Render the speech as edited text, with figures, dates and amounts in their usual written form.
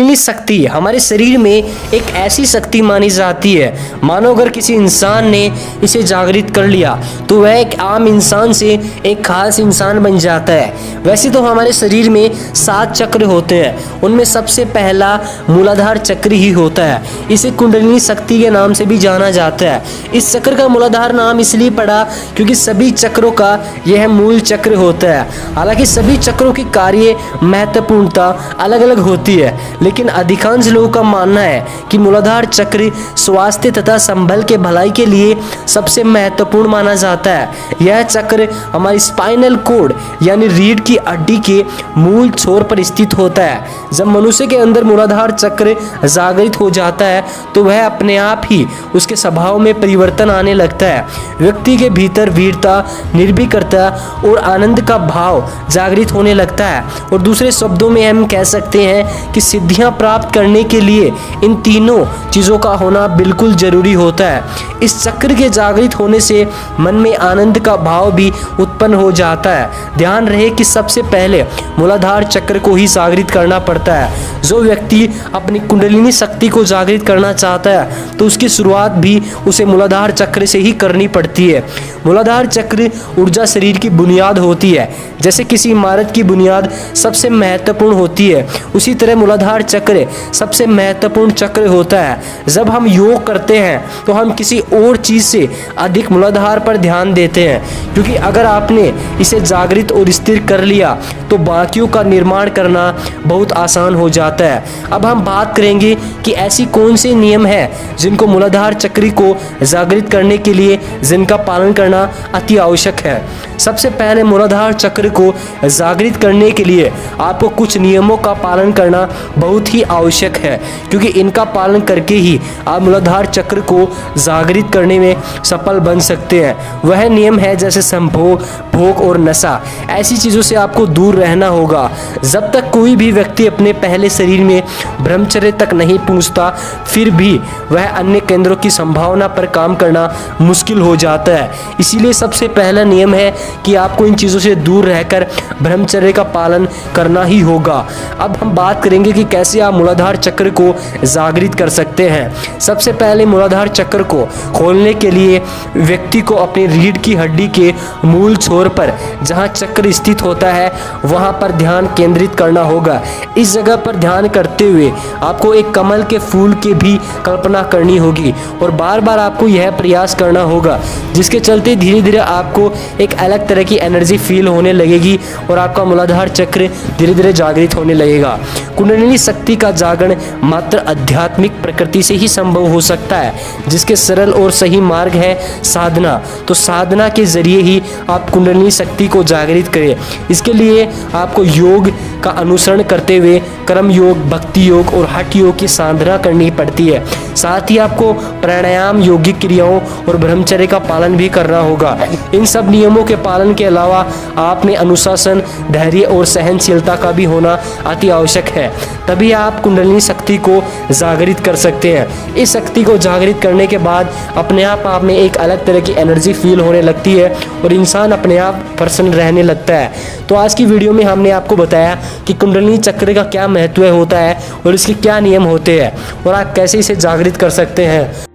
कुंडलिनी शक्ति हमारे शरीर में एक ऐसी शक्ति मानी जाती है, मानो अगर किसी इंसान ने इसे जागृत कर लिया तो वह एक आम इंसान से एक खास इंसान बन जाता है। वैसे तो हमारे शरीर में 7 चक्र होते हैं, उनमें सबसे पहला मूलाधार चक्र ही होता है। इसे कुंडलिनी शक्ति के नाम से भी जाना जाता है। इस चक्र का मूलाधार नाम इसलिए पड़ा क्योंकि सभी चक्रों का यह मूल चक्र होता है। हालांकि सभी चक्रों की कार्य महत्वपूर्णता अलग अलग होती है, लेकिन अधिकांश लोगों का मानना है कि मूलाधार चक्र स्वास्थ्य तथा संबल के भलाई के लिए सबसे महत्वपूर्ण माना जाता है। यह चक्र हमारी स्पाइनल कोड यानी रीढ़ की हड्डी के मूल छोर पर स्थित होता है। जब मनुष्य के अंदर मूलाधार चक्र जागृत हो जाता है तो वह अपने आप ही उसके स्वभाव में परिवर्तन आने लगता है। व्यक्ति के भीतर वीरता, निर्भीकता और आनंद का भाव जागृत होने लगता है। और दूसरे शब्दों में हम कह सकते हैं कि सिद्धियां प्राप्त करने के लिए इन तीनों चीज़ों का होना बिल्कुल जरूरी होता है। इस चक्र के जागृत होने से मन में आनंद का भाव भी उत्पन्न हो जाता है। ध्यान रहे कि सबसे पहले मूलाधार चक्र को ही जागृत करना पड़ता है। जो व्यक्ति अपनी कुंडलिनी शक्ति को जागृत करना चाहता है तो उसकी शुरुआत भी उसे मूलाधार चक्र से ही करनी पड़ती है। मूलाधार चक्र ऊर्जा शरीर की बुनियाद होती है। जैसे किसी इमारत की बुनियाद सबसे महत्वपूर्ण होती है, उसी तरह मूलाधार चक्र सबसे महत्वपूर्ण चक्र होता है। जब हम योग करते हैं तो हम किसी और चीज़ से अधिक मूलाधार पर ध्यान देते हैं, क्योंकि अगर आपने इसे जागृत और स्थिर कर लिया तो बाकियों का निर्माण करना बहुत आसान हो जाता है। अब हम बात करेंगे कि ऐसी कौन से नियम हैं जिनको मूलाधार चक्र को जागृत करने के लिए जिनका पालन करना अति आवश्यक है। सबसे पहले मूलाधार चक्र को जागृत करने के लिए आपको कुछ नियमों का पालन करना बहुत ही आवश्यक है, क्योंकि इनका पालन करके ही आप मूलाधार चक्र को जागृत करने में सफल बन सकते हैं। वह नियम है जैसे संभोग, भोग और नशा। ऐसी चीज़ों से आपको दूर रहना होगा। जब तक कोई भी व्यक्ति अपने पहले शरीर में ब्रह्मचर्य तक नहीं पहुंचता, फिर भी वह अन्य केंद्रों की संभावना पर काम करना मुश्किल हो जाता है। इसीलिए सबसे पहला नियम है कि आपको इन चीज़ों से दूर रहकर ब्रह्मचर्य का पालन करना ही होगा। अब हम बात करेंगे कि कैसे आप मूलाधार चक्र को जागृत कर सकते हैं। सबसे पहले मूलाधार चक्र को खोलने के लिए व्यक्ति को अपनी रीढ़ की हड्डी के मूल छोर पर जहां चक्र स्थित होता है वहां पर ध्यान केंद्रित करना होगा। इस जगह पर ध्यान करते हुए आपको एक कमल के फूल की भी कल्पना करनी होगी और बार बार आपको यह प्रयास करना होगा, जिसके चलते धीरे धीरे आपको एक अलग तरह की एनर्जी फील होने लगेगी और आपका मूलाधार चक्र धीरे धीरे जागृत होने लगेगा। कुंडलिनी शक्ति का जागरण मात्र आध्यात्मिक प्रकृति से ही संभव हो सकता है, जिसके सरल और सही मार्ग है साधना। तो साधना के जरिए ही आप कुंडलिनी शक्ति को जागृत करें। इसके लिए आपको योग का अनुसरण करते हुए कर्म योग, भक्ति योग और हठ योग की साधना करनी पड़ती है। साथ ही आपको प्राणायाम, योगिक क्रियाओं और ब्रह्मचर्य का पालन भी करना होगा। इन सब नियमों के पालन के अलावा आप में अनुशासन, धैर्य और सहनशीलता का भी होना अति आवश्यक है। तभी आप कुंडलिनी शक्ति को जागृत कर सकते हैं। इस शक्ति को जागृत करने के बाद अपने आप में एक अलग तरह की एनर्जी फील होने लगती है और इंसान अपने आप प्रसन्न रहने लगता है। तो आज की वीडियो में हमने आपको बताया कि कुंडलिनी चक्र का क्या महत्व होता है और इसके क्या नियम होते हैं और आप कैसे इसे जागृत कर सकते हैं।